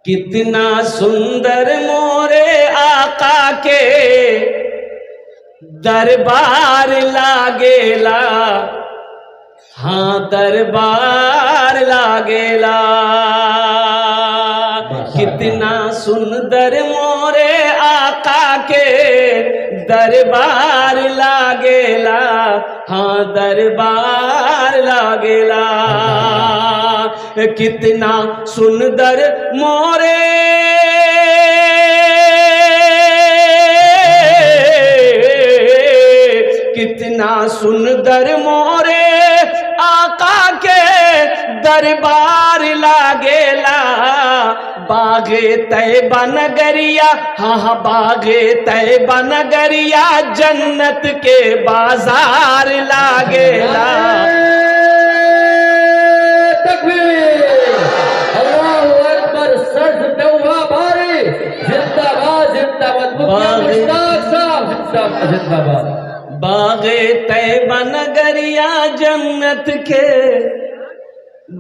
कितना सुंदर मोरे आका के दरबार लागेला, हाँ दरबार लागेला। कितना सुंदर मोरे आका के दरबार लागेला, हाँ दरबार लागेला। कितना सुंदर मोरे कितना सुंदर मोरे आका के दरबार लागेला। बागे तैबा नगरिया, हाँ हाँ बागे तैबा नगरिया जन्नत के बाजार लागेला। बागे तैबा नगरिया जन्नत के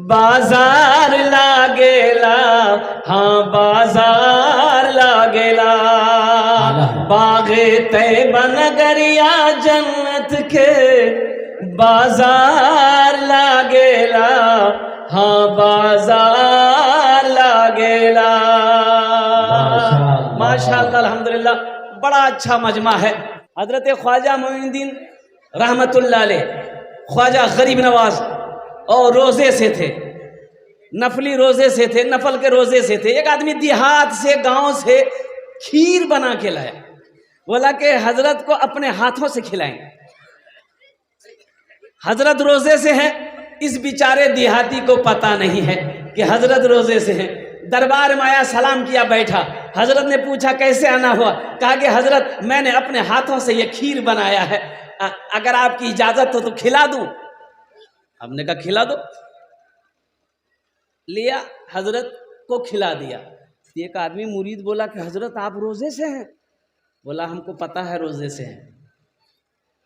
बाजार लागेला, हाँ बाजार लागेला। बागे तैबा नगरिया जन्नत के बाजार लागेला, हाँ बाजार लागेला। माशाअल्लाह अल्हम्दुलिल्लाह, बड़ा अच्छा मजमा है। हजरत ख्वाजा मोइनुद्दीन रहमतुल्लाह अलैह, ख्वाजा गरीब नवाज, और रोजे से थे, नफली रोजे से थे, नफल के रोजे से थे। एक आदमी देहात से गांव से खीर बना के लाया, बोला कि हजरत को अपने हाथों से खिलाएंगे। हजरत रोजे से हैं, इस बेचारे देहाती को पता नहीं है कि हजरत रोजे से हैं। दरबार में आया, सलाम किया, बैठा। हजरत ने पूछा कैसे आना हुआ? कहा कि हजरत मैंने अपने हाथों से ये खीर बनाया है, अगर आपकी इजाजत हो तो खिला दूं। हमने कहा खिला दो। लिया, हजरत को खिला दिया। एक आदमी मुरीद बोला कि हजरत आप रोजे से हैं? बोला हमको पता है रोजे से हैं,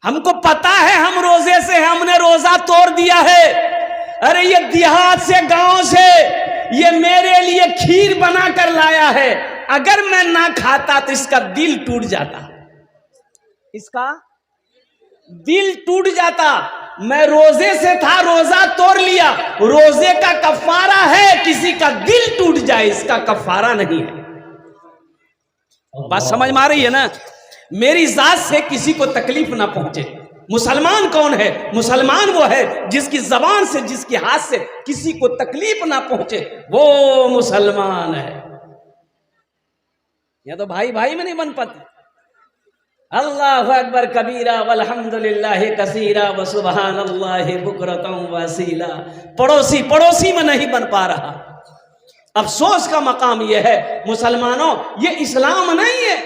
हमको पता है हम रोजे से हैं, हमने रोजा तोड़ दिया है। अरे ये देहात से गांव से ये मेरे लिए खीर बना कर लाया है, अगर मैं ना खाता तो इसका दिल टूट जाता, इसका दिल टूट जाता। मैं रोजे से था, रोजा तोड़ लिया, रोजे का कफारा है किसी का दिल टूट जाए, इसका कफारा नहीं है। बात समझ में आ रही है ना? मेरी जात से किसी को तकलीफ ना पहुंचे। मुसलमान कौन है? मुसलमान वो है जिसकी जबान से, जिसके हाथ से किसी को तकलीफ ना पहुंचे, वो मुसलमान है। या तो भाई भाई में नहीं बन पाते। अल्लाहु अकबर कबीरा वल्हम्दुलिल्लाह कसीरा व सुबहानल्लाहि बुकरतम वसीला। पड़ोसी पड़ोसी में नहीं बन पा रहा। अफसोस का मकाम यह है मुसलमानों, ये इस्लाम नहीं है।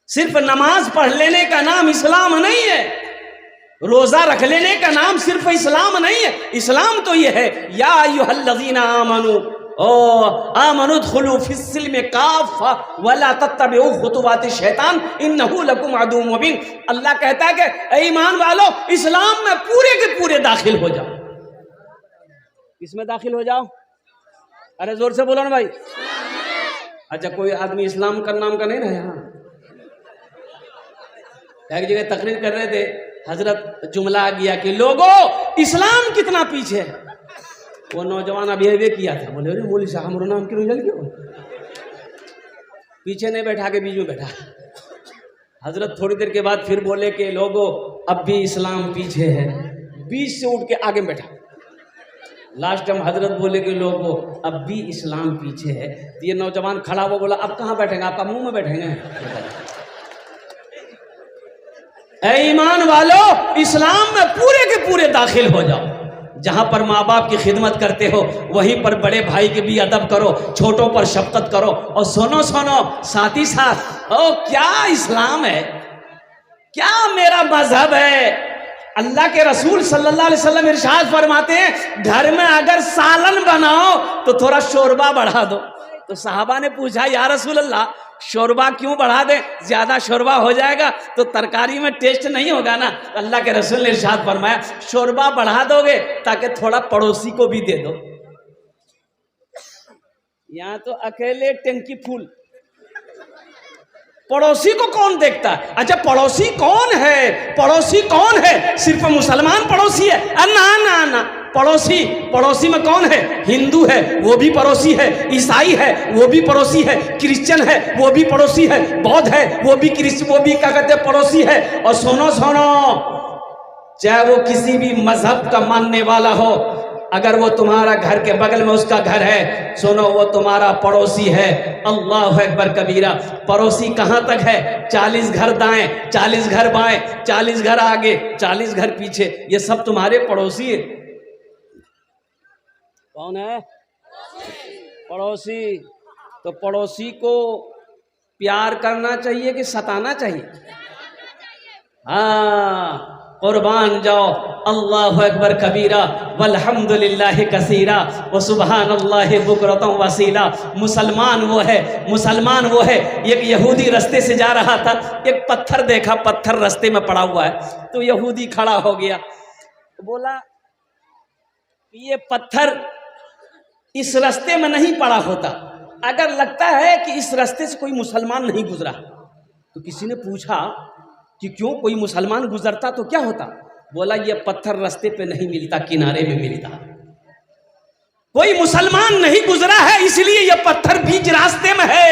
सिर्फ नमाज पढ़ लेने का नाम इस्लाम नहीं है, रोजा रख लेने का नाम सिर्फ इस्लाम नहीं है। इस्लाम तो ये है, या अय्युहल्लज़ीना आमनू आमनुदखुलू फिस्सिल्मि काफ़ा वला तत्तबिउ खुतुवाति शैतान इन्नहु लकुम अदुव्वुम मुबीन। अल्लाह कहता है कि ऐ ईमान वालों, इस्लाम में पूरे के पूरे दाखिल हो जाओ। इसमें दाखिल हो जाओ। अरे जोर से बोलो ना भाई। अच्छा, कोई आदमी इस्लाम का नाम का नहीं रहा? यहाँ एक जगह तकरीर कर रहे थे, हजरत जुमला आ गया कि लोगों इस्लाम कितना पीछे है। वो नौजवान अभी अभी किया था, बोले अरे मौलवी साहब हमारा नाम क्यों जल क्यों? पीछे नहीं बैठा के बीच में बैठा। हजरत थोड़ी देर के बाद फिर बोले कि लोगों अब भी इस्लाम पीछे है, बीच से उठ के आगे बैठा। लास्ट टाइम हजरत बोले कि लोगों अब भी इस्लाम पीछे है। तो ये नौजवान खड़ा हुआ बोला अब कहाँ बैठेंगे? आपका मुंह में बैठेंगे। ऐ ईमान वालों, इस्लाम में पूरे के पूरे दाखिल हो जाओ। जहां पर माँ बाप की खिदमत करते हो वहीं पर बड़े भाई के भी अदब करो, छोटों पर शफकत करो। और सुनो सुनो साथ ही साथ, ओ क्या इस्लाम है, क्या मेरा मजहब है। अल्लाह के रसूल सल्लल्लाहु अलैहि वसल्लम इरशाद फरमाते हैं घर में अगर सालन बनाओ तो थोड़ा शोरबा बढ़ा दो। तो साहबा ने पूछा या रसूल अल्लाह शोरबा क्यों बढ़ा दे, ज्यादा शोरबा हो जाएगा तो तरकारी में टेस्ट नहीं होगा ना। अल्लाह के रसूल ने इरशाद फरमाया शोरबा बढ़ा दोगे ताकि थोड़ा पड़ोसी को भी दे दो। यहाँ तो अकेले टंकी फूल, पड़ोसी को कौन देखता है? अच्छा पड़ोसी कौन है? पड़ोसी कौन है? सिर्फ मुसलमान पड़ोसी है? ना ना ना, पड़ोसी में कौन है? हिंदू है वो भी पड़ोसी है, ईसाई है वो भी पड़ोसी है, क्रिश्चियन है वो भी पड़ोसी है, बौद्ध है वो भी क्या कहते हैं पड़ोसी है। और सुनो चाहे वो किसी भी मजहब का मानने वाला हो, अगर वो तुम्हारा घर के बगल में उसका घर है, सुनो वो तुम्हारा पड़ोसी है। अल्लाह अकबर कबीरा। पड़ोसी कहां तक है? 40 घर दाएं, 40 घर बाएं, 40 घर आगे, 40 घर पीछे, ये सब तुम्हारे पड़ोसी है। कौन है? पड़ोसी। तो पड़ोसी को प्यार करना चाहिए कि सताना चाहिए? हाँ, कुर्बान जाओ। अल्लाह अकबर कबीरा वल्हम्दुलिल्लाह कसीरा व सुबहानल्लाह बुकरतम वसीला। मुसलमान वो है। एक यहूदी रास्ते से जा रहा था, एक पत्थर देखा, पत्थर रास्ते में पड़ा हुआ है, तो यहूदी खड़ा हो गया, बोला ये पत्थर इस रास्ते में नहीं पड़ा होता, अगर लगता है कि इस रास्ते से कोई मुसलमान नहीं गुजरा। तो किसी ने पूछा कि क्यों, कोई मुसलमान गुजरता तो क्या होता? बोला ये पत्थर रास्ते पे नहीं मिलता, किनारे में मिलता। कोई मुसलमान नहीं गुजरा है इसलिए ये पत्थर बीच रास्ते में है,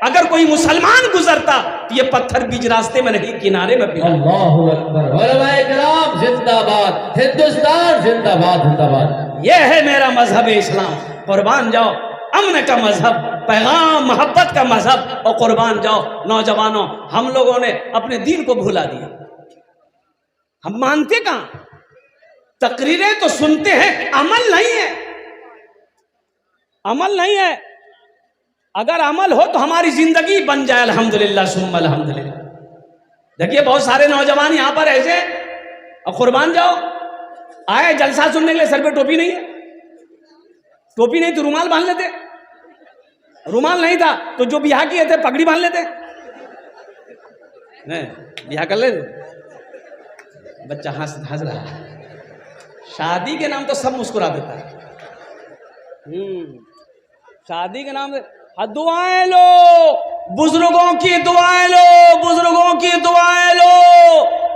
अगर कोई मुसलमान गुजरता तो ये पत्थर बीच रास्ते में नहीं, किनारे में मिलता। अल्लाहु अकबर। उलमाए किराम जिंदाबाद, हिंदुस्तान जिंदाबाद, जिंदाबाद। ये है मेरा मजहब इस्लाम। कुर्बान जाओ, अमन का मजहब, पैगाम मोहब्बत का मजहब, और कुर्बान जाओ नौजवानों, हम लोगों ने अपने दीन को भुला दिया। हम मानते कहां? तकरीरें तो सुनते हैं, अमल नहीं है। अमल नहीं है। अगर अमल हो तो हमारी जिंदगी बन जाए। अल्हम्दुलिल्लाह सुम्मा अल्हम्दुलिल्लाह। देखिए बहुत सारे नौजवान यहां पर ऐसे, और कुर्बान जाओ आए जलसा सुनने के लिए, सर पे टोपी नहीं है, टोपी नहीं तो रुमाल बांध लेते, रुमाल नहीं था तो जो ब्याह किए थे पगड़ी बांध लेते, ब्याह कर लेते। बच्चा हंस रहा है। शादी के नाम तो सब मुस्कुरा देता है। शादी के नाम दुआएं लो, बुजुर्गों की दुआएं लो, बुजुर्गों की दुआएं लो।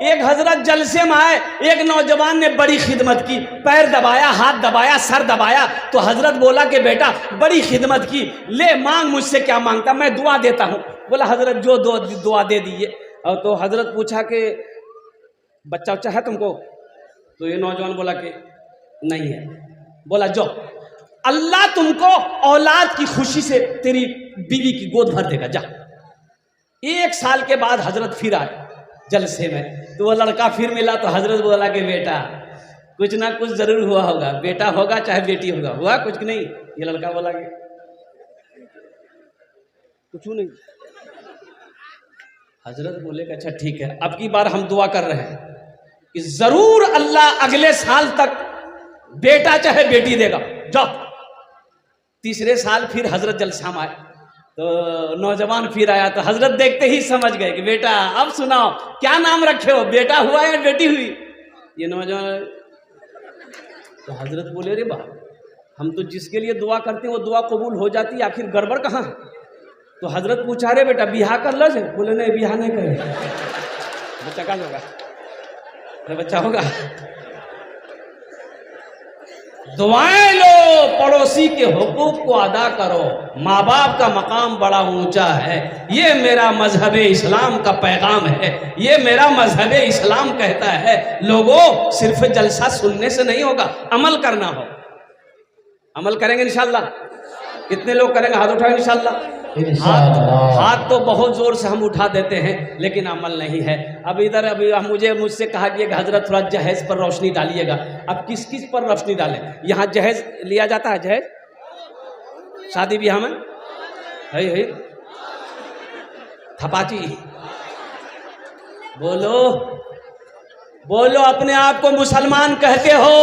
एक हजरत जलसे में आए, एक नौजवान ने बड़ी खिदमत की, पैर दबाया, हाथ दबाया, सर दबाया, तो हजरत बोला कि बेटा बड़ी खिदमत की, ले मांग मुझसे क्या मांगता, मैं दुआ देता हूँ। बोला हजरत जो दुआ दे दीजिए। और तो हजरत पूछा कि बच्चा उच्चा है तुमको? तो ये नौजवान बोला कि नहीं है। बोला जो अल्लाह तुमको औलाद की खुशी से तेरी बीवी की गोद भर देगा, जा। 1 साल के बाद हजरत फिर आए जलसे में, तो वो लड़का फिर मिला, तो हजरत बोला कि बेटा कुछ ना कुछ जरूर हुआ होगा, बेटा होगा चाहे बेटी होगा, हुआ कुछ नहीं? ये लड़का बोला कि कुछ नहीं। हजरत बोले कि अच्छा ठीक है, अब की बार हम दुआ कर रहे हैं कि जरूर अल्लाह अगले साल तक बेटा चाहे बेटी देगा, जाओ। 3रे साल फिर हजरत जलसा में आए, तो नौजवान फिर आया, तो हजरत देखते ही समझ गए कि बेटा अब सुनाओ क्या नाम रखे हो, बेटा हुआ या बेटी हुई? ये नौजवान, तो हजरत बोले रे बा, हम तो जिसके लिए दुआ करते हैं वो दुआ कबूल हो जाती है, आखिर गड़बड़ कहाँ है? तो हजरत पूछा रे बेटा बियाह कर लो से? बोले नहीं बियाह नहीं करे। बच्चा कहाँ होगा? बच्चा होगा। दुआएं लो, पड़ोसी के हुकूक को अदा करो, माँ बाप का मकाम बड़ा ऊंचा है। ये मेरा मजहब इस्लाम का पैगाम है, ये मेरा मजहब इस्लाम कहता है। लोगों सिर्फ जलसा सुनने से नहीं होगा, अमल करना हो। अमल करेंगे इंशाल्लाह? कितने लोग करेंगे? हाथ उठाएंगे इंशाल्लाह। हाथ तो बहुत जोर से हम उठा देते हैं, लेकिन अमल नहीं है। अब इधर अभी मुझसे कहा कि हजरत थोड़ा जहेज पर रोशनी डालिएगा। अब किस किस पर रोशनी डालें? यहाँ जहेज लिया जाता है, जहेज शादी ब्याह में है थपाची। बोलो बोलो, अपने आप को मुसलमान कहते हो?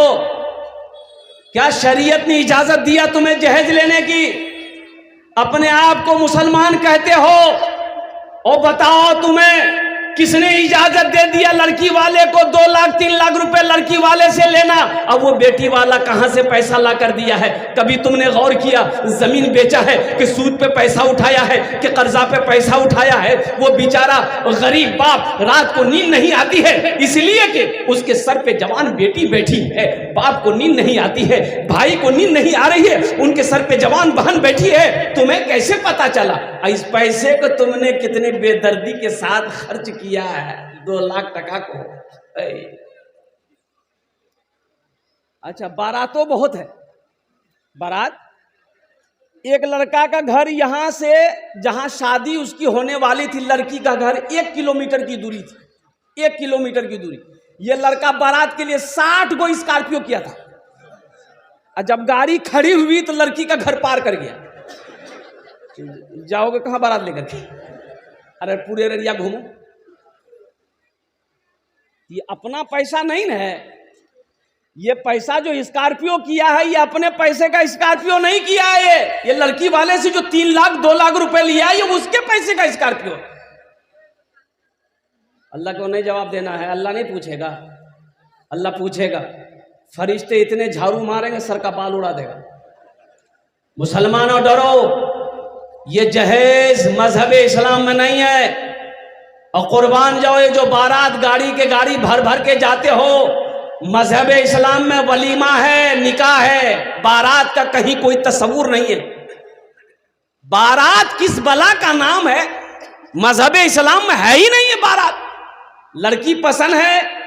क्या शरीयत ने इजाजत दिया तुम्हें जहेज लेने की? अपने आप को मुसलमान कहते हो? और बताओ तुम्हें किसने इजाजत दे दिया लड़की वाले को 2 लाख 3 लाख रुपए लड़की वाले से लेना? अब वो बेटी वाला कहां से पैसा ला कर दिया है? कभी तुमने गौर किया? जमीन बेचा है कि सूद पे पैसा उठाया है कि कर्जा पे पैसा उठाया है? वो बेचारा गरीब बाप रात को नींद नहीं आती है इसलिए कि उसके सर पे जवान बेटी बैठी है। बाप को नींद नहीं आती है, भाई को नींद नहीं आ रही है, उनके सर पे जवान बहन बैठी है। तुम्हें कैसे पता चला? इस पैसे को तुमने कितने बेदर्दी के साथ खर्च किया है, 2 लाख टका को। अच्छा, बारातों बहुत है। बारात, एक लड़का का घर यहां से जहां शादी उसकी होने वाली थी, लड़की का घर 1 किलोमीटर की दूरी थी, 1 किलोमीटर की दूरी। ये लड़का बारात के लिए 60 गो स्कॉर्पियो किया था, और जब गाड़ी खड़ी हुई तो लड़की का घर पार कर गया। जाओगे कहां बारात लेकर के? अरे पूरे एरिया घूमो। ये अपना पैसा नहीं ना है, ये पैसा जो स्कॉर्पियो किया है ये अपने पैसे का स्कॉर्पियो नहीं किया है। ये लड़की वाले से जो 3 लाख 2 लाख रुपए लिया ये उसके पैसे का स्कॉर्पियो। अल्लाह को नहीं जवाब देना है, अल्लाह नहीं पूछेगा। अल्लाह पूछेगा, फरिश्ते इतने झाड़ू मारेंगे सर का बाल उड़ा देगा। मुसलमानों डरो, ये जहेज मजहब इस्लाम में नहीं है। और कुर्बान जाओ, ये जो बारात गाड़ी के गाड़ी भर भर के जाते हो, मजहब इस्लाम में वलीमा है, निकाह है, बारात का कहीं कोई तस्वुर नहीं है। बारात किस बला का नाम है? मजहब इस्लाम में है ही नहीं है बारात। लड़की पसंद है,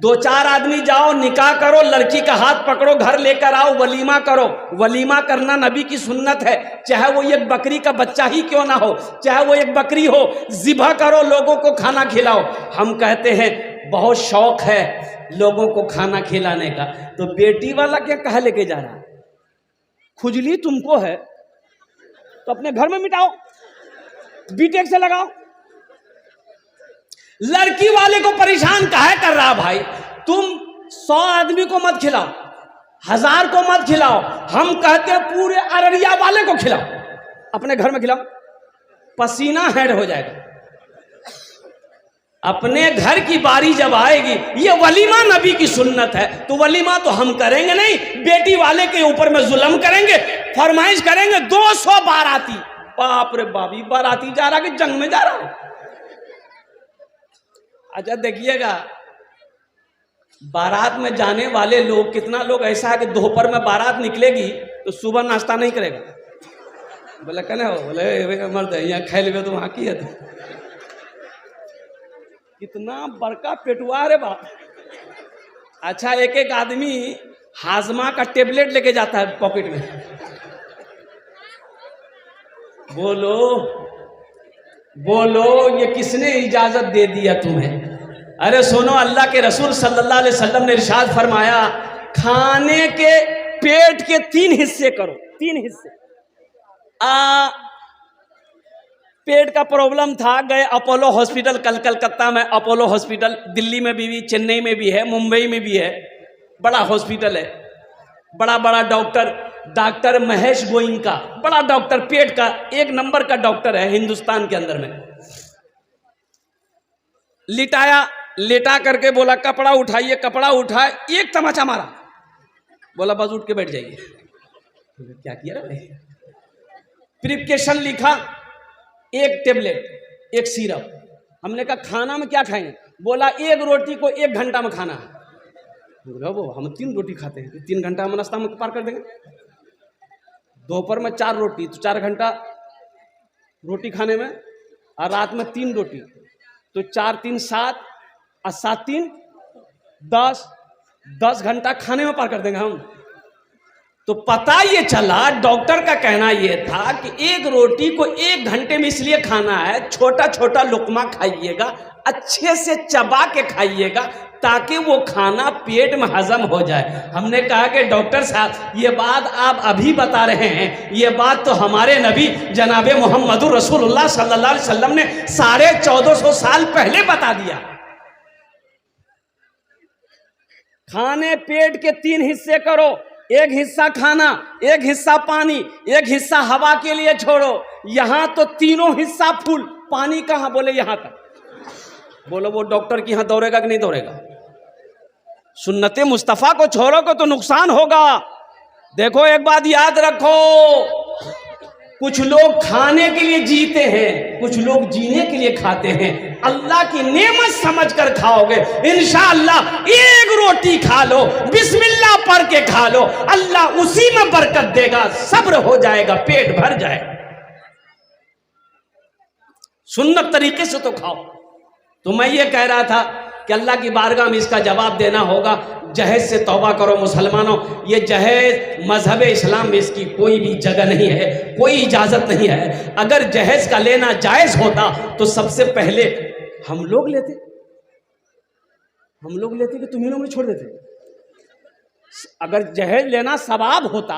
2-4 आदमी जाओ, निकाह करो, लड़की का हाथ पकड़ो, घर लेकर आओ, वलीमा करो। वलीमा करना नबी की सुन्नत है, चाहे वो एक बकरी का बच्चा ही क्यों ना हो, चाहे वो एक बकरी हो, ज़िबा करो, लोगों को खाना खिलाओ। हम कहते हैं बहुत शौक है लोगों को खाना खिलाने का, तो बेटी वाला क्या कहा लेके जा रहा है? खुजली तुमको है तो अपने घर में मिटाओ, बीटेक से लगाओ। लड़की वाले को परेशान काहे कर रहा भाई? तुम 100 आदमी को मत खिलाओ, 1000 को मत खिलाओ, हम कहते हैं पूरे अररिया वाले को खिलाओ, अपने घर में खिलाओ, पसीना हेड हो जाएगा। अपने घर की बारी जब आएगी, ये वलीमा नबी की सुन्नत है, तो वलीमा तो हम करेंगे नहीं, बेटी वाले के ऊपर में जुल्म करेंगे, फरमाइश करेंगे। 200 बाराती, बाप रे बाबी, बाराती जा रहा कि जंग में जा रहा? अच्छा देखिएगा, बारात में जाने वाले लोग, कितना लोग ऐसा है कि दोपहर में बारात निकलेगी तो सुबह नाश्ता नहीं करेगा। बोले कहने हो, बोले मर्द है यहाँ खाई ले तो वहां की है। कितना बड़का पेटुआ रे बाप। अच्छा, एक एक आदमी हाजमा का टेबलेट लेके जाता है पॉकेट में। बोलो बोलो, ये किसने इजाजत दे दिया तुम्हें? अरे सुनो, अल्लाह के रसूल सल्लल्लाहु अलैहि वसल्लम ने इरशाद फरमाया, खाने के पेट के 3 हिस्से करो, 3 हिस्से। पेट का प्रॉब्लम था, गए अपोलो हॉस्पिटल, कलकत्ता में अपोलो हॉस्पिटल, दिल्ली में भी, चेन्नई में भी है, मुंबई में भी है, बड़ा हॉस्पिटल है, बड़ा बड़ा डॉक्टर महेश गोइंका, बड़ा डॉक्टर, पेट का 1 नंबर का डॉक्टर है हिंदुस्तान के अंदर में। लिटाया, लेटा करके बोला कपड़ा उठाइए, कपड़ा उठाए, एक तमाचा मारा, बोला बस उठ के बैठ जाइए। क्या किया रे? प्रिस्क्रिप्शन लिखा, 1 टेबलेट, 1 सिरप। हमने कहा खाना में क्या खाएंगे? बोला 1 रोटी को 1 घंटा में खाना है। वो हम 3 रोटी खाते हैं, 3 घंटा हम नाश्ता में पार कर देंगे। दोपहर में 4 रोटी, तो 4 घंटा रोटी खाने में, और रात में 3 रोटी, तो 4 3 7 और 7 3 10 घंटा खाने में पार कर देंगे हम। तो पता ये चला, डॉक्टर का कहना ये था कि 1 रोटी को 1 घंटे में इसलिए खाना है, छोटा छोटा लुकमा खाइएगा, अच्छे से चबा के खाइएगा, ताकि वो खाना पेट में हजम हो जाए। हमने कहा कि डॉक्टर साहब, ये बात आप अभी बता रहे हैं, ये बात तो हमारे नबी जनाबे मोहम्मदुर रसूलुल्लाह सल्लल्लाहु अलैहि वसल्लम ने 1450 साल पहले बता दिया। खाने पेट के 3 हिस्से करो, 1 हिस्सा खाना, 1 हिस्सा पानी, 1 हिस्सा हवा के लिए छोड़ो। यहां तो तीनों हिस्सा फुल, पानी कहां? बोले यहां तक। बोलो वो डॉक्टर के यहाँ दौड़ेगा कि नहीं दौड़ेगा? सुन्नते मुस्तफ़ा को छोड़ोगे तो नुकसान होगा। देखो एक बात याद रखो, कुछ लोग खाने के लिए जीते हैं, कुछ लोग जीने के लिए खाते हैं। अल्लाह की नेमत समझकर खाओगे, इंशाअल्लाह एक रोटी खा लो, बिस्मिल्लाह पढ़ के खा लो, अल्लाह उसी में बरकत देगा, सब्र हो जाएगा, पेट भर जाएगा। सुन्नत तरीके से तो खाओ। तो मैं ये कह रहा था कि अल्लाह की बारगाह में इसका जवाब देना होगा। जहेज से तौबा करो मुसलमानों, ये जहेज मजहब इस्लाम में इसकी कोई भी जगह नहीं है, कोई इजाज़त नहीं है। अगर जहेज का लेना जायज़ होता तो सबसे पहले हम लोग लेते कि तुम्ही लोग छोड़ देते। अगर जहेज लेना सवाब होता,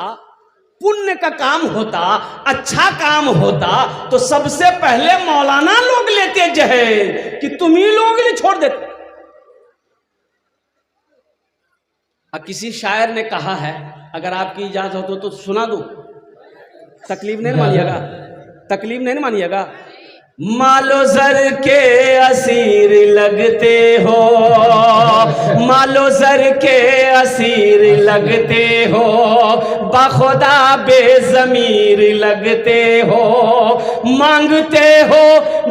पुण्य का काम होता, अच्छा काम होता, तो सबसे पहले मौलाना लोग लेते जहेज कि तुम्ही लोग छोड़ देते। किसी शायर ने कहा है, अगर आपकी इजाजत हो तो सुना दूं, तकलीफ नहीं मानिएगा, तकलीफ नहीं मानिएगा। मालो जर के असीर लगते हो, मालो जर के असीर लगते हो, बाखुदा बेज़मीर लगते हो, मांगते हो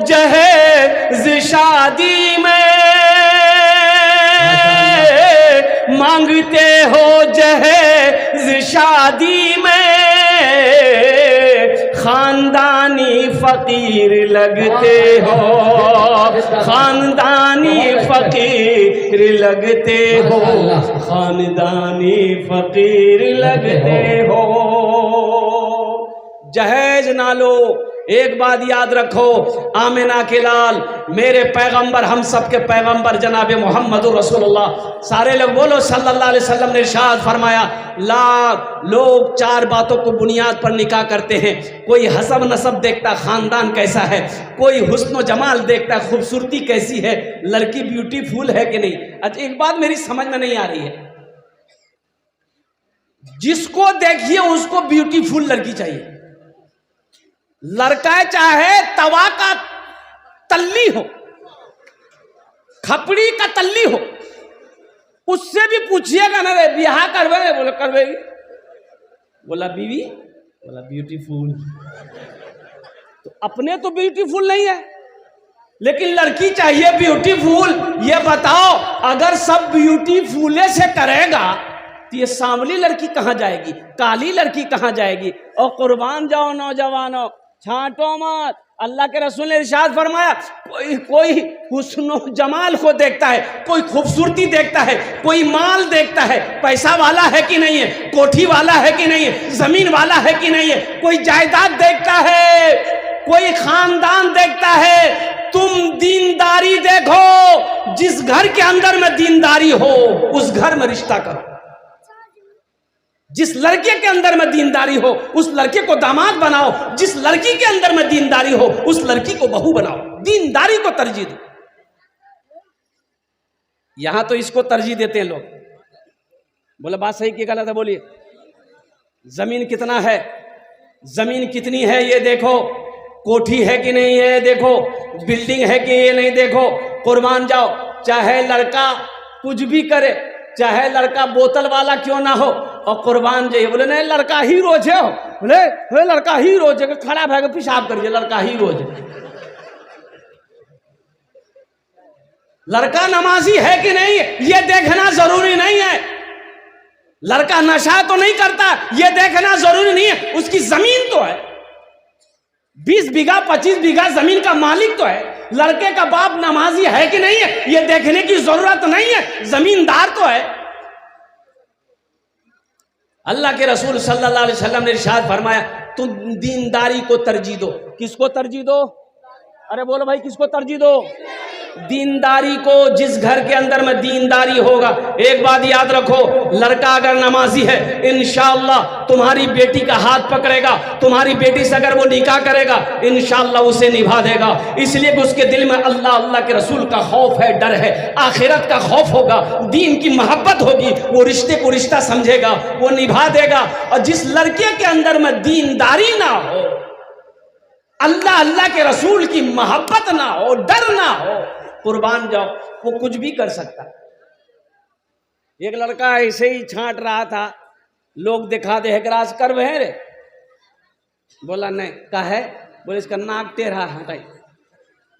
जहेज शादी में, मांगते हो जहेज शादी में, खानदानी फकीर लगते हो, खानदानी फकीर लगते हो, खानदानी फकीर लगते हो। जहेज ना लो। एक बात याद रखो, आमिना के लाल मेरे पैगंबर, हम सब के पैगंबर जनाब मोहम्मद रसूलुल्लाह, सारे लोग बोलो सल्लल्लाहु अलैहि वसल्लम ने इरशाद फरमाया, लोग चार बातों को बुनियाद पर निकाह करते हैं। कोई हसब नसब देखता, खानदान कैसा है, कोई हुस्न जमाल देखता, खूबसूरती कैसी है, लड़की ब्यूटीफुल है कि नहीं। अच्छा एक बात मेरी समझ में नहीं आ रही है, जिसको देखिए उसको ब्यूटीफुल लड़की चाहिए। लड़का चाहे तवा का तल्ली हो, खपड़ी का तल्ली हो, उससे भी पूछिएगा ना, रे ब्याह करवे? बोले करवेगी। बोला बीवी? बोला ब्यूटीफुल। तो अपने तो ब्यूटीफुल नहीं है, लेकिन लड़की चाहिए ब्यूटीफुल। ये बताओ, अगर सब ब्यूटीफुल से करेगा तो ये सांवली लड़की कहाँ जाएगी, काली लड़की कहाँ जाएगी? और कुर्बान जाओ नौजवानों, छांटो मत। अल्लाह के रसूल ने इरशाद फरमाया, कोई हुस्न जमाल को देखता है, कोई खूबसूरती देखता है, कोई माल देखता है, पैसा वाला है कि नहीं है, कोठी वाला है कि नहीं है, जमीन वाला है कि नहीं है, कोई जायदाद देखता है, कोई खानदान देखता है। तुम दीनदारी देखो, जिस घर के अंदर में दीनदारी हो उस घर में रिश्ता करो। जिस लड़के के अंदर में दीनदारी हो उस लड़के को दामाद बनाओ, जिस लड़की के अंदर में दीनदारी हो उस लड़की को बहू बनाओ। दीनदारी को तरजीह दो। यहां तो इसको तरजीह देते हैं लोग। बोले बात सही की गलत है? बोलिए। जमीन कितना है, जमीन कितनी है ये देखो, कोठी है कि नहीं है देखो, बिल्डिंग है कि ये नहीं देखो। कुर्बान जाओ, चाहे लड़का कुछ भी करे, चाहे लड़का बोतल वाला क्यों ना हो, और कुर्बान जाइए। बोले नहीं लड़का ही रोज है, बोले लड़का ही रोज है, खड़ा भाग पेशाब करिए, लड़का ही रोज है। लड़का नमाजी है कि नहीं ये देखना जरूरी नहीं है। लड़का नशा तो नहीं करता ये देखना जरूरी नहीं है। उसकी जमीन तो है, 20 बीघा 25 बीघा जमीन का मालिक तो है। लड़के का बाप नमाजी है कि नहीं है ये देखने की जरूरत नहीं है, जमींदार तो है। अल्लाह के रसूल सल्लल्लाहु अलैहि वसल्लम ने इरशाद फरमाया, तुम दीनदारी को तरजीह दो। किसको तरजीह दो? अरे बोलो भाई, किसको तरजीह दो? दीनदारी को। जिस घर के अंदर में दीनदारी होगा, एक बात याद रखो, लड़का अगर नमाजी है इंशाअल्लाह तुम्हारी बेटी का हाथ पकड़ेगा, तुम्हारी बेटी से अगर वो निकाह करेगा इंशाअल्लाह उसे निभा देगा। इसलिए कि उसके दिल में अल्लाह अल्लाह के रसूल का खौफ है, डर है, आखिरत का खौफ होगा, दीन की मोहब्बत होगी, वो रिश्ते को रिश्ता समझेगा, वो निभा देगा। और जिस लड़के के अंदर में दीनदारी ना हो, अल्लाह अल्लाह के रसूल की मोहब्बत ना हो, डर ना हो, कुर्बान जाओ, वो कुछ भी कर सकता। एक लड़का ऐसे ही छांट रहा था, लोग दिखा दे ग्रास कर वह रे, बोला नहीं, का है, बोले इसका नाक टेढ़ा हटाई,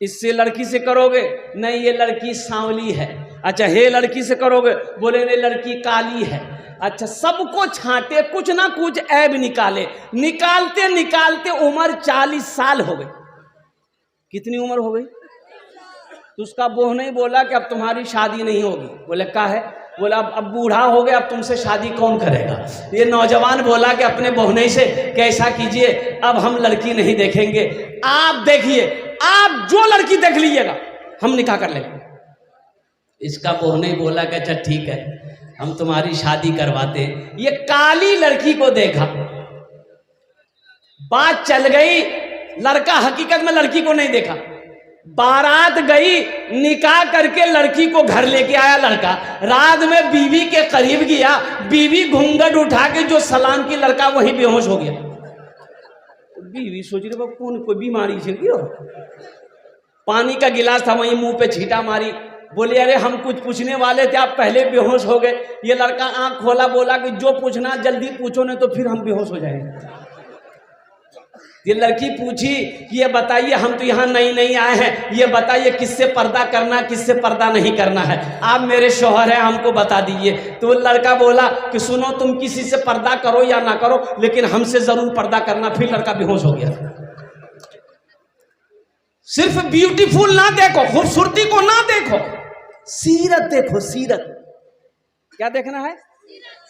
इससे लड़की से करोगे, नहीं ये लड़की सांवली है, अच्छा हे लड़की से करोगे, बोले नहीं लड़की काली है, अच्छा सबको छांटे, कुछ ना कुछ ऐब निकाले, निकालते निकालते उम्र 40 साल हो गई। कितनी उम्र हो गई? तो उसका बहू नहीं बोला कि अब तुम्हारी शादी नहीं होगी, बोले का है, बोला अब बूढ़ा हो गया, अब तुमसे शादी कौन करेगा। ये नौजवान बोला कि अपने बहुने से कैसा कीजिए, अब हम लड़की नहीं देखेंगे, आप देखिए, आप जो लड़की देख लीजिएगा हम निकाह कर लेंगे। इसका बहुने बोला कि अच्छा ठीक है हम तुम्हारी शादी करवाते हैं। ये काली लड़की को देखा, बात चल गई, लड़का हकीकत में लड़की को नहीं देखा, बारात गई, निकाह करके लड़की को घर लेके आया लड़का, रात में बीवी के करीब गया, बीवी घूंघट उठा के जो सलाम की, लड़का वहीं बेहोश हो गया। बीवी सोच रही कौन कोई बीमारी से क्यों, पानी का गिलास था वहीं मुंह पे छींटा मारी, बोले अरे हम कुछ पूछने वाले थे आप पहले बेहोश हो गए। ये लड़का आंख खोला, बोला कि जो पूछना जल्दी पूछो नहीं तो फिर हम बेहोश हो जाएंगे। ये लड़की पूछी कि ये बताइए हम तो यहाँ नई नई आए हैं, ये बताइए किससे पर्दा करना किससे पर्दा नहीं करना है, आप मेरे शौहर हैं हमको बता दीजिए। तो वो लड़का बोला कि सुनो तुम किसी से पर्दा करो या ना करो लेकिन हमसे जरूर पर्दा करना। फिर लड़का बेहोश हो गया। सिर्फ ब्यूटीफुल ना देखो, खूबसूरती को ना देखो, सीरत देखो, सीरत। क्या देखना है?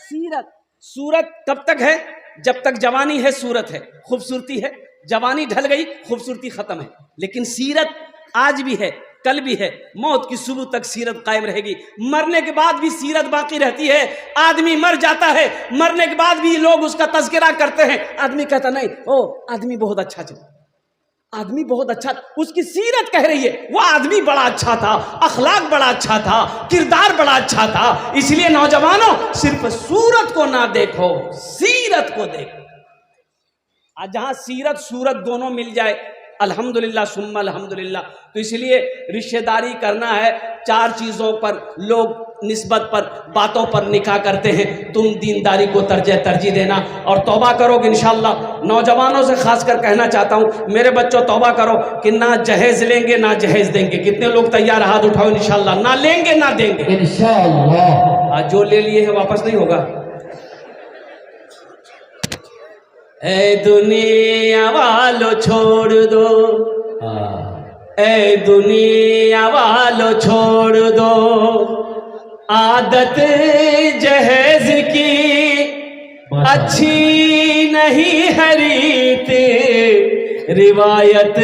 सीरत। सूरत कब तक है? जब तक जवानी है सूरत है, खूबसूरती है, जवानी ढल गई खूबसूरती खत्म है। लेकिन सीरत आज भी है, कल भी है, मौत की सुबह तक सीरत कायम रहेगी। मरने के बाद भी सीरत बाकी रहती है। आदमी मर जाता है, मरने के बाद भी लोग उसका तज़किरा करते हैं। आदमी कहता नहीं ओ आदमी बहुत अच्छा था, आदमी बहुत अच्छा, उसकी सीरत कह रही है वो आदमी बड़ा अच्छा था, अखलाक बड़ा अच्छा था, किरदार बड़ा अच्छा था। इसलिए नौजवानों सिर्फ सूरत को ना देखो, सीरत को देखो। आज जहां सीरत सूरत दोनों मिल जाए अल्हम्दुलिल्लाह सुम्मा अल्हम्दुलिल्लाह। तो इसलिए रिश्तेदारी करना है, 4 चीज़ों पर लोग निस्बत पर बातों पर निकाह करते हैं। तुम दीनदारी को तरजीह देना और तौबा करोगे इंशाअल्लाह। नौजवानों से खास कर कहना चाहता हूँ मेरे बच्चों तौबा करो कि ना जहेज लेंगे ना जहेज देंगे। कितने लोग तैयार? हाथ उठाओ इंशाअल्लाह। ना लेंगे ना देंगे इंशाअल्लाह। आज जो ले लिए हैं वापस नहीं होगा। ए दुनिया वालों छोड़ दो, ए दुनिया वालों छोड़ दो आदत जहेज की, अच्छी नहीं है रीत रिवायत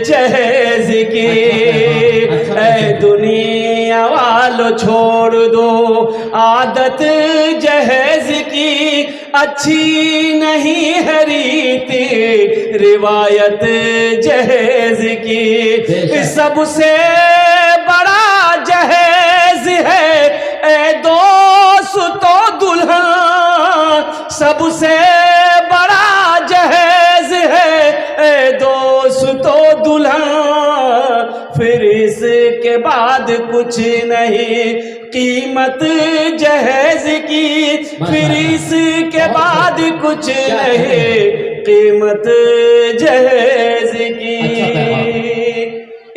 जहेज की। ए दुनिया वालों छोड़ दो आदत जहेज की, अच्छी नहीं है रीत रिवायत जहेज की। सबसे बड़ा जहेज है ए दोस्तों दुल्हन, सबसे बड़ा जहेज है ए दोस्तों दुल्हन। फिर इसके बाद कुछ नहीं कीमत जहेज की, फिर इसके बाद कुछ नहीं कीमत जहेज की।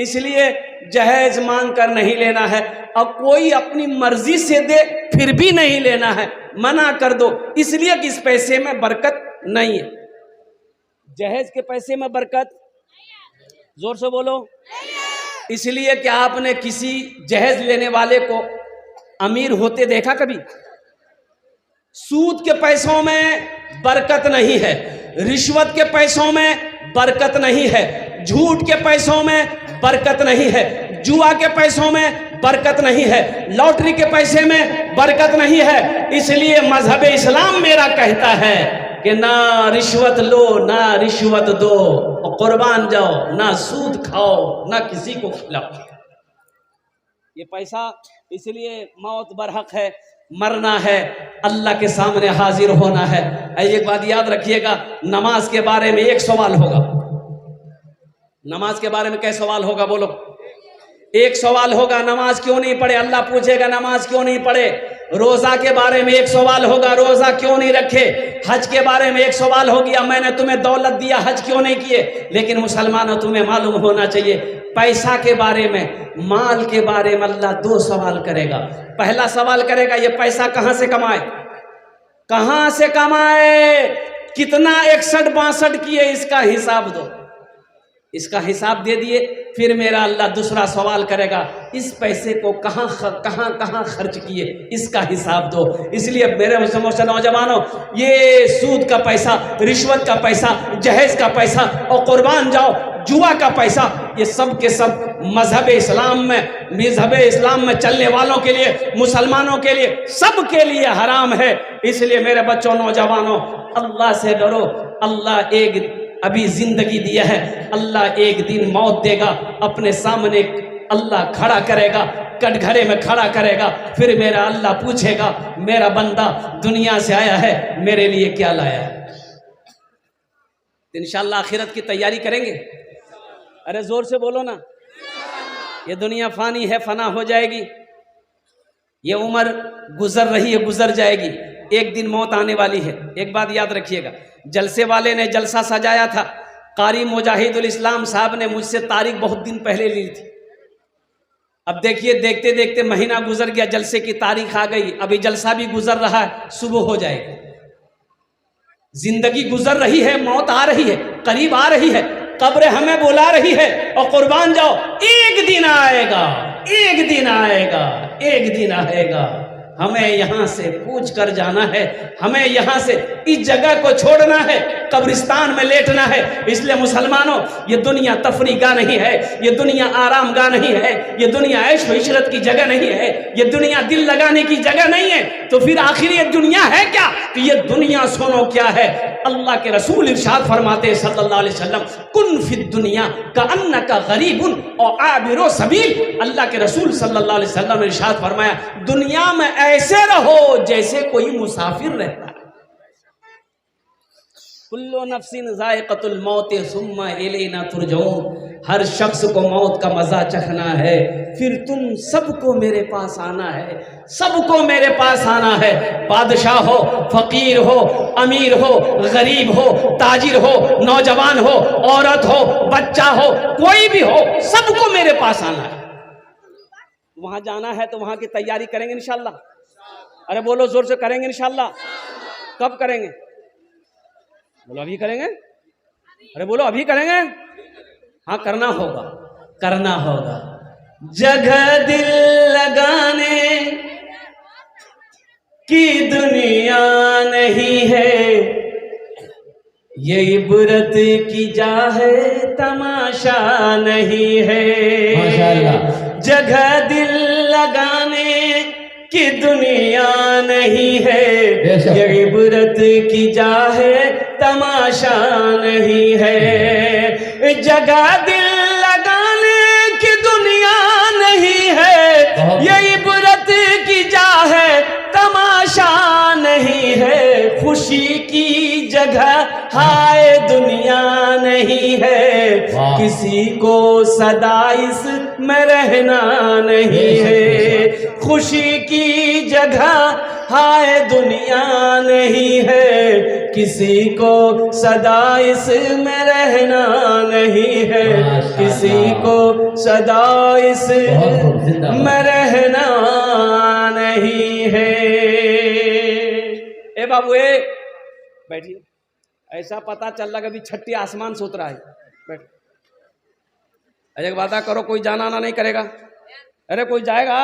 इसलिए जहेज मांग कर नहीं लेना है। अब कोई अपनी मर्जी से दे फिर भी नहीं लेना है, मना कर दो, इसलिए कि इस पैसे में बरकत नहीं है। जहेज के पैसे में बरकत, जोर से बोलो। इसलिए कि आपने किसी जहेज लेने वाले को अमीर होते देखा कभी? सूद के पैसों में बरकत नहीं है, रिश्वत के पैसों में बरकत नहीं है, झूठ के पैसों में बरकत नहीं है, जुआ के पैसों में बरकत नहीं है, लॉटरी के पैसे में बरकत नहीं है। इसलिए मजहब इस्लाम मेरा कहता है कि ना रिश्वत लो ना रिश्वत दो, और कुर्बान जाओ, ना सूद खाओ ना किसी को खिलाओ। ये पैसा इसलिए मौत बरहक है, मरना है, अल्लाह के सामने हाजिर होना है। एक बात याद रखिएगा, नमाज के बारे में एक सवाल होगा। नमाज के बारे में क्या सवाल होगा बोलो? एक सवाल होगा, नमाज क्यों नहीं पढ़े, अल्लाह पूछेगा नमाज क्यों नहीं पढ़े। रोजा के बारे में एक सवाल होगा, रोजा क्यों नहीं रखे। हज के बारे में एक सवाल हो गया, मैंने तुम्हें दौलत दिया, हज क्यों नहीं किए। लेकिन मुसलमानों, तुम्हें मालूम होना चाहिए, पैसा के बारे में, माल के बारे में अल्लाह 2 सवाल करेगा। पहला सवाल करेगा, ये पैसा कहां से कमाए, कहां से कमाए, कितना 61-62 किए, इसका हिसाब दो। इसका हिसाब दे दिए, फिर मेरा अल्लाह दूसरा सवाल करेगा, इस पैसे को कहां खर्च किए, इसका हिसाब दो। इसलिए मेरे मुसलमान नौजवानों, ये सूद का पैसा, रिश्वत का पैसा, जहेज का पैसा और कुर्बान जाओ जुआ का पैसा, ये सब के सब मजहब इस्लाम में चलने वालों के लिए, मुसलमानों के लिए, सब के लिए हराम है। इसलिए मेरे बच्चों, नौजवानों, अल्लाह से डरो। अल्लाह एक अभी जिंदगी दिया है, अल्लाह एक दिन मौत देगा, अपने सामने अल्लाह खड़ा करेगा, कटघरे में खड़ा करेगा। फिर मेरा अल्लाह पूछेगा, मेरा बंदा दुनिया से आया है, मेरे लिए क्या लाया है। इंशाअल्लाह आखिरत की तैयारी करेंगे। अरे जोर से बोलो ना। ये दुनिया फानी है, फना हो जाएगी। ये उम्र गुजर रही है, गुजर जाएगी, एक दिन मौत आने वाली है। एक बात याद रखिएगा, जलसे वाले ने जलसा सजाया था, कारी मुजाहिदुल इस्लाम साहब ने मुझसे तारीख बहुत दिन पहले ली थी। अब देखिए, देखते देखते महीना गुजर गया, जलसे की तारीख आ गई, अभी जलसा भी गुजर रहा है, सुबह हो जाएगी। जिंदगी गुजर रही है, मौत आ रही है, करीब आ रही है, कब्र हमें बुला रही है, और कुर्बान जाओ, एक दिन आएगा, एक दिन आएगा, एक दिन आएगा, हमें यहाँ से कूच कर जाना है, हमें यहाँ से इस जगह को छोड़ना है, कब्रिस्तान में लेटना है। इसलिए मुसलमानों, ये दुनिया तफरी गाह नहीं है, ये दुनिया आराम गाह नहीं है, ये दुनिया ऐश व इशरत की जगह नहीं है, ये दुनिया दिल लगाने की जगह नहीं है। तो फिर आखिर ये दुनिया है क्या? तो ये दुनिया सुनो क्या है। अल्लाह के रसूल इरशाद फरमाते सल्लल्लाहु अलैहि वसल्लम, कुन फिद दुनिया का अन्नका गरीबुन और आबिरो सबील। अल्लाह के रसूल सल्लल्लाहु अलैहि वसल्लम ने इरशाद फरमाया, दुनिया में ऐसे रहो जैसे कोई मुसाफिर रहता है। कुल्लु नफ्सिन ज़ाइक़तुल मौत सुम्मा इलैना तुरजऊन। हर शख्स को मौत का मजा चखना है, फिर तुम सबको मेरे पास आना है, सबको मेरे पास आना है। बादशाह हो, फकीर हो, अमीर हो, गरीब हो, ताजिर हो, नौजवान हो, औरत हो, बच्चा हो, कोई भी हो, सबको मेरे पास आना है। वहां जाना है तो वहां की तैयारी करेंगे इंशाल्लाह। अरे बोलो जोर से, करेंगे इंशाल्लाह। कब करेंगे? बोलो अभी करेंगे। अरे बोलो अभी करेंगे। हाँ, करना होगा, करना होगा। जगह दिल लगाने की दुनिया नहीं है, ये इबरत की जा है, तमाशा नहीं है। माशाअल्लाह। जगह दिल लगाने की दुनिया नहीं है, ये इबरत की जा है, तमाशा नहीं है। जगह दिल लगाने की दुनिया नहीं है, ये इबरत की जा है, तमाशा नहीं है। खुशी की जगह हाय दुनिया नहीं है, किसी को सदा इसमें रहना नहीं है। खुशी की जगह हाय दुनिया नहीं है, किसी को सदा इसमें रहना नहीं है, किसी को सदा इसमें रहना नहीं है। ए बाबू, ए बैठिए। ऐसा पता चल रहा कभी छठी आसमान सोच रहा है। बैठ। एक वादा करो, कोई जाना आना नहीं करेगा। अरे कोई जाएगा?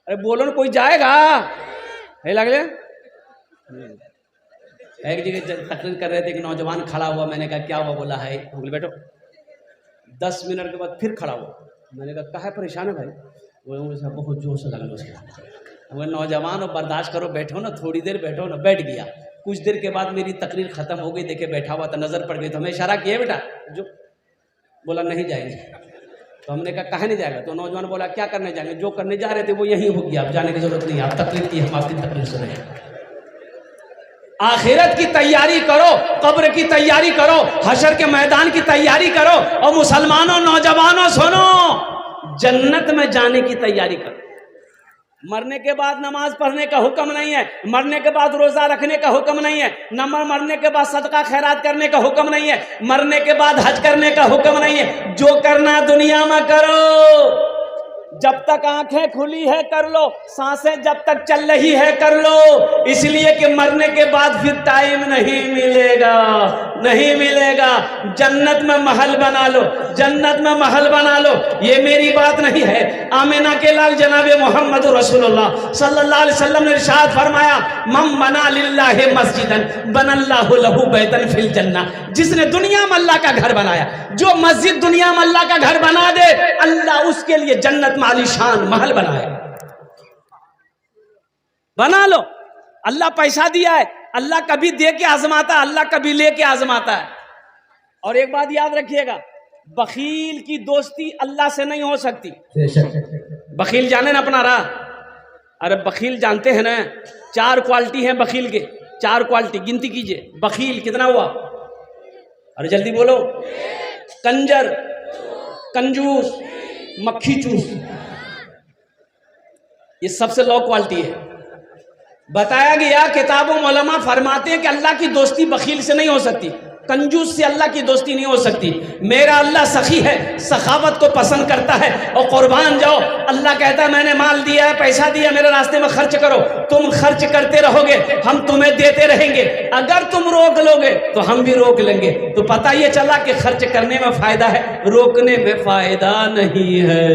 अरे बोलो ना, कोई जाएगा? है लग ले। एक जगह तकरीर कर रहे थे कि नौजवान खड़ा हुआ, मैंने कहा क्या हुआ? बोला है, बोले बैठो। 10 मिनट के बाद फिर खड़ा हुआ, मैंने कहा काहे परेशान है भाई? वो बहुत जोर से लगा उसका। वो नौजवान, और बर्दाश्त करो, बैठो ना, थोड़ी देर बैठो ना। बैठ गया। कुछ देर के बाद मेरी तकरीर खत्म हो गई, देखे बैठा हुआ था, नजर पड़ गई, तो हमें इशारा किया, बेटा जो। बोला नहीं जाएंगे। तो हमने कहा काहे नहीं जाएगा? तो नौजवान बोला क्या करने जाएंगे? जो करने जा रहे थे वो यही हो गया, आप जाने की जरूरत नहीं, आप तकरीर की, हम आपकी तकरीर सुने। आखिरत की तैयारी करो, कब्र की तैयारी करो, हशर के मैदान की तैयारी करो। और मुसलमानों, नौजवानों सुनो, जन्नत में जाने की तैयारी कर। मरने के बाद नमाज पढ़ने का हुक्म नहीं है, मरने के बाद रोजा रखने का हुक्म नहीं है, मरने के बाद सदका खैरात करने का हुक्म नहीं है, मरने के बाद हज करने का हुक्म नहीं है। जो करना दुनिया में करो, जब तक आंखें खुली है कर लो, सांसें जब तक चल रही है कर लो, इसलिए कि मरने के बाद फिर टाइम नहीं मिलेगा, नहीं मिलेगा। जन्नत में महल बना लो, जन्नत में महल बना लो। ये मेरी बात नहीं है, आमिना के लाल जनाबे मोहम्मद रसूलुल्लाह सल्लल्लाहु अलैहि वसल्लम ने इरशाद फरमाया, मम बना लिल्लाहि मस्जिदन बनल्लाहु लहू बैतन फिल जन्नह। जिसने दुनिया में अल्लाह का घर बनाया, जो मस्जिद दुनिया में अल्लाह का घर बना दे, अल्लाह उसके लिए जन्नत में आलीशान महल बनाए। बना लो। अल्लाह पैसा दिया है, अल्लाह कभी दे के आजमाता है, अल्लाह कभी लेके आजमाता है। और एक बात याद रखिएगा, बखील की दोस्ती अल्लाह से नहीं हो सकती। बखील जाने ना अपना राह, अरे बखील जानते हैं ना, 4 क्वालिटी है बखील के, 4 क्वालिटी गिनती कीजिए। बखील कितना हुआ? अरे जल्दी बोलो। कंजर, कंजूस, मक्खी चूस, ये सबसे लो क्वालिटी है। बताया गया, किताबों में उलमा फरमाते हैं कि अल्लाह की दोस्ती बखील से नहीं हो सकती, कंजूस से अल्लाह की दोस्ती नहीं हो सकती। मेरा अल्लाह सखी है, सखावत को पसंद करता है। और कुर्बान जाओ, अल्लाह कहता है मैंने माल दिया है, पैसा दिया, मेरे रास्ते में खर्च करो। तुम खर्च करते रहोगे, हम तुम्हें देते रहेंगे। अगर तुम रोक लोगे तो हम भी रोक लेंगे। तो पता ये चला कि खर्च करने में फायदा है, रोकने में फायदा नहीं है।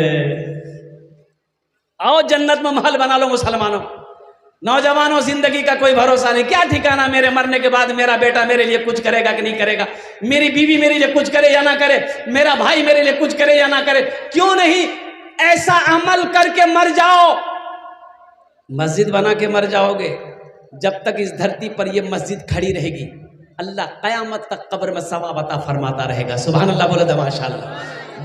आओ जन्नत में महल बना लो मुसलमानों। नौजवानों, जिंदगी का कोई भरोसा नहीं, क्या ठिकाना मेरे मरने के बाद मेरा बेटा मेरे लिए कुछ करेगा कि नहीं करेगा, मेरी बीवी मेरे लिए कुछ करे या ना करे, मेरा भाई मेरे लिए कुछ करे या ना करे। क्यों नहीं ऐसा अमल करके मर जाओ, मस्जिद बना के मर जाओगे। जब तक इस धरती पर यह मस्जिद खड़ी रहेगी, अल्लाह कयामत तक कब्र में सवाब अता फरमाता रहेगा। सुभान अल्लाह बोले तो माशाअल्लाह।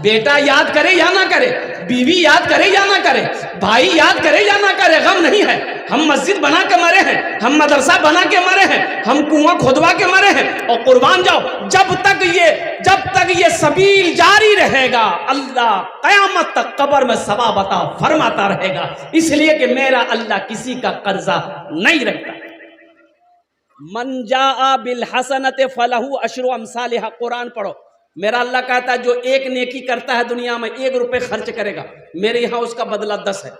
बेटा याद करे या ना करे, बीवी याद करे या ना करे, भाई याद करे या ना करे, गम नहीं है। हम मस्जिद बना के मरे हैं, हम मदरसा बना के मरे हैं, हम कुआं खोदवा के मरे हैं। और कुर्बान जाओ, जब तक ये सबील जारी रहेगा, अल्लाह कयामत तक कब्र में सवाब अता फरमाता रहेगा। इसलिए कि मेरा अल्लाह किसी का कर्जा नहीं रखता। मन जाआ बिल हसनत फलहू अशरु अमसालिहा, कुरान पढ़ो। मेरा अल्लाह कहता है जो एक नेकी करता है दुनिया में, 1 रुपए खर्च करेगा, मेरे यहाँ उसका बदला 10 है।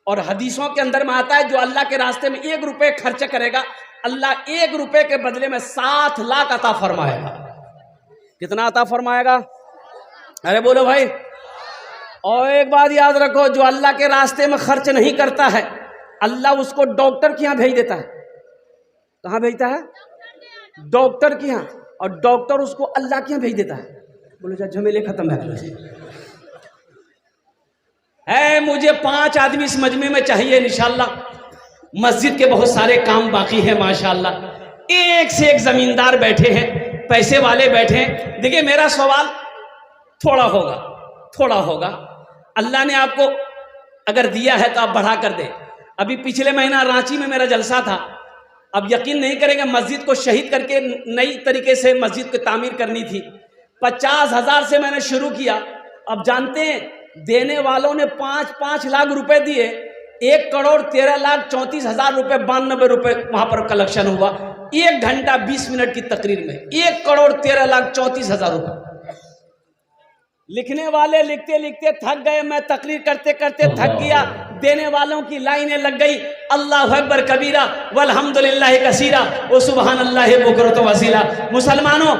और हदीसों के अंदर में आता है जो अल्लाह के रास्ते में 1 रुपए खर्च करेगा, अल्लाह 1 रुपए के बदले में 7 लाख अता फरमाएगा। कितना अता फरमाएगा? अरे बोलो भाई। और एक बात याद रखो, जो अल्लाह के रास्ते में खर्च नहीं करता है, अल्लाह उसको डॉक्टर के यहाँ भेज देता है। कहाँ भेजता है? डॉक्टर के यहाँ। और डॉक्टर उसको अल्लाह के यहाँ भेज देता है। बोलो जा झमेले खत्म है। मुझे 5 आदमी इस मजमे में चाहिए इंशाअल्लाह। मस्जिद के बहुत सारे काम बाकी है माशाअल्लाह। एक से एक जमींदार बैठे हैं, पैसे वाले बैठे हैं। देखिए मेरा सवाल थोड़ा होगा। अल्लाह ने आपको अगर दिया है तो आप बढ़ा कर दे। अभी पिछले महीना रांची में मेरा जलसा था। अब यकीन नहीं करेंगे, मस्जिद को शहीद करके नई तरीके से मस्जिद को तामीर करनी थी। 50,000 से मैंने शुरू किया। अब जानते हैं देने वालों ने 5-5 लाख रुपए दिए। 1,13,34,000 रुपए 92 रुपए वहां पर कलेक्शन हुआ। 1 घंटा 20 मिनट की तकरीर में 1,13,34,000 रुपए। लिखने वाले लिखते लिखते थक गए, मैं तकरीर करते करते थक गया। देने वालों की लाइनें लग गई। अल्लाहु अकबर कबीरा वल्हम्दुलिल्लाहि कसीरा व सुबहान अल्लाहि बुकरत व असीला। मुसलमानों,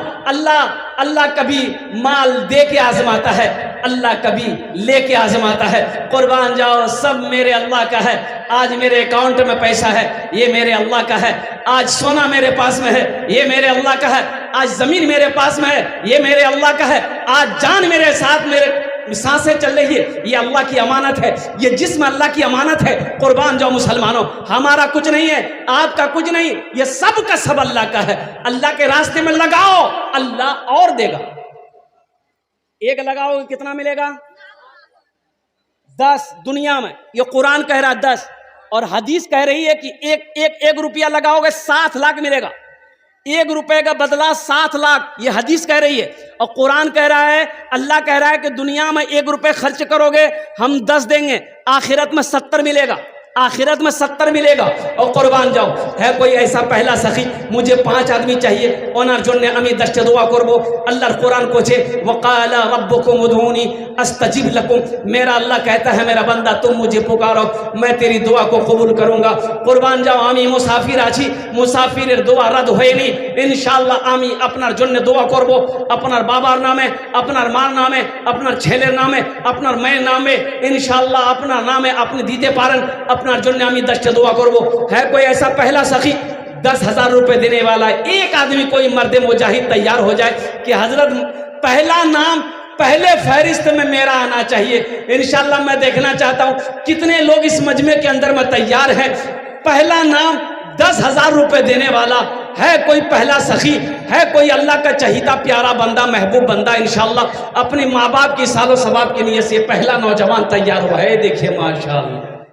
अल्लाह कभी माल दे के आजमाता है, अल्लाह कभी लेके आजमाता है। कुर्बान जाओ, सब मेरे अल्लाह का है। आज मेरे अकाउंट में पैसा है, ये मेरे अल्लाह का है। आज सोना मेरे पास में है, ये मेरे अल्लाह का है। आज जमीन मेरे पास में है, ये मेरे अल्लाह का है। आज जान मेरे साथ, मेरे सांसें चल रही है, ये अल्लाह की अमानत है। ये जिस्म अल्लाह की अमानत है। कुर्बान जाओ मुसलमानों, हमारा कुछ नहीं है, आपका कुछ नहीं, ये सब का सब अल्लाह का है। अल्लाह के रास्ते में लगाओ, अल्लाह और देगा। 1 लगाओगे कितना मिलेगा? 10। दुनिया में ये कुरान कह रहा है 10, और हदीस कह रही है कि एक रुपया लगाओगे 7 लाख मिलेगा। 1 रुपए का बदला 7 लाख, ये हदीस कह रही है। और कुरान कह रहा है, अल्लाह कह रहा है कि दुनिया में 1 रुपए खर्च करोगे हम 10 देंगे, आखिरत में 70 मिलेगा, आखिरत में 70 मिलेगा। और कुर्बान जाओ, है कोई ऐसा पहला सखी मुझे 5 आदमी चाहिए ओनार जोने अमी 10 दुआ करबो। अल्लाह कुरान को छे वकाला रब्बुकुम उदूनी अस्तजिब लकुम, मेरा अल्लाह कहता है मेरा बंदा तुम मुझे पुकारो मैं तेरी दुआ को कबूल करूंगा। कुर्बान जाओ, आमी मुसाफिर आছি, मुसाफिर दुआ रद्द হয়নি, ইনশাআল্লাহ আমি আপনার জন্য দোয়া করব, আপনার বাবার নামে, আপনার মার নামে, আপনার ছেলের নামে, আপনার মেয়ের নামে, ইনশাআল্লাহ আপনার নামে আপনি দিতে পারেন, আপনার জন্য আমি 10 दुआ করব। है कोई ऐसा पहला सखी 10,000 रुपए देने वाला है? एक आदमी कोई मर्द मुजाहिद तैयार हो जाए कि हजरत पहला नाम पहले फहरिस्त में मेरा आना चाहिए। इंशाल्लाह मैं देखना चाहता हूं कितने लोग इस मजमे के अंदर में तैयार हैं। पहला नाम 10,000 रुपए देने वाला है कोई पहला सखी, है कोई अल्लाह का चहीता प्यारा बंदा महबूब बंदा इंशाल्लाह अपने माँ बाप की सालो सवाब के लिए से पहला नौजवान तैयार हुआ है। देखिए माशाल्लाह।